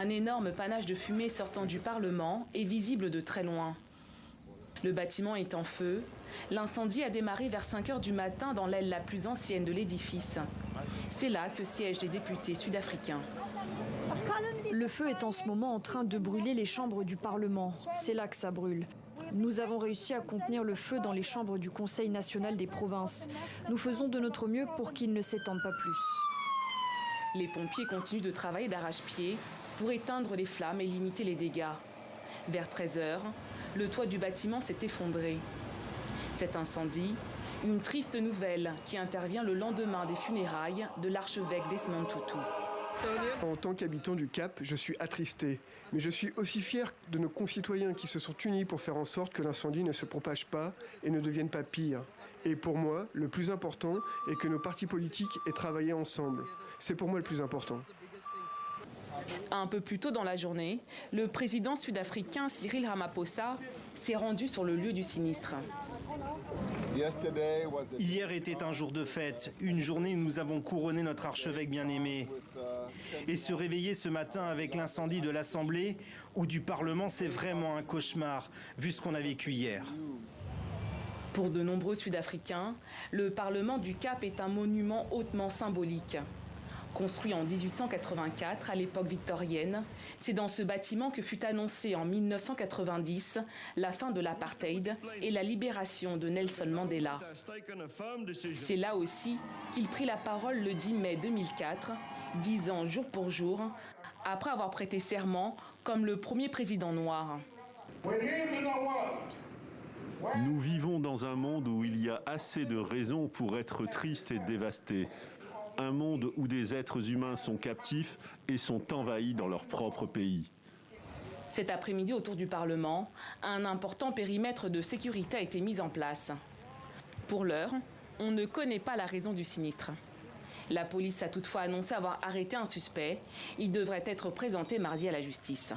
Un énorme panache de fumée sortant du Parlement est visible de très loin. Le bâtiment est en feu. L'incendie a démarré vers 5 h du matin dans l'aile la plus ancienne de l'édifice. C'est là que siègent les députés sud-africains. Le feu est en ce moment en train de brûler les chambres du Parlement. C'est là que ça brûle. Nous avons réussi à contenir le feu dans les chambres du Conseil national des provinces. Nous faisons de notre mieux pour qu'il ne s'étende pas plus. Les pompiers continuent de travailler d'arrache-pied pour éteindre les flammes et limiter les dégâts. Vers 13 h, le toit du bâtiment s'est effondré. Cet incendie, une triste nouvelle qui intervient le lendemain des funérailles de l'archevêque Desmond Tutu. En tant qu'habitant du Cap, je suis attristé. Mais je suis aussi fier de nos concitoyens qui se sont unis pour faire en sorte que l'incendie ne se propage pas et ne devienne pas pire. Et pour moi, le plus important est que nos partis politiques aient travaillé ensemble. C'est pour moi le plus important. Un peu plus tôt dans la journée, le président sud-africain Cyril Ramaphosa s'est rendu sur le lieu du sinistre. Hier était un jour de fête, une journée où nous avons couronné notre archevêque bien-aimé. Et se réveiller ce matin avec l'incendie de l'Assemblée ou du Parlement, c'est vraiment un cauchemar, vu ce qu'on a vécu hier. Pour de nombreux Sud-Africains, le Parlement du Cap est un monument hautement symbolique. Construit en 1884, à l'époque victorienne, c'est dans ce bâtiment que fut annoncée en 1990 la fin de l'apartheid et la libération de Nelson Mandela. C'est là aussi qu'il prit la parole le 10 mai 2004, 10 ans jour pour jour, après avoir prêté serment comme le premier président noir. Nous vivons dans un monde où il y a assez de raisons pour être triste et dévasté. Un monde où des êtres humains sont captifs et sont envahis dans leur propre pays. Cet après-midi, autour du Parlement, un important périmètre de sécurité a été mis en place. Pour l'heure, on ne connaît pas la raison du sinistre. La police a toutefois annoncé avoir arrêté un suspect. Il devrait être présenté mardi à la justice.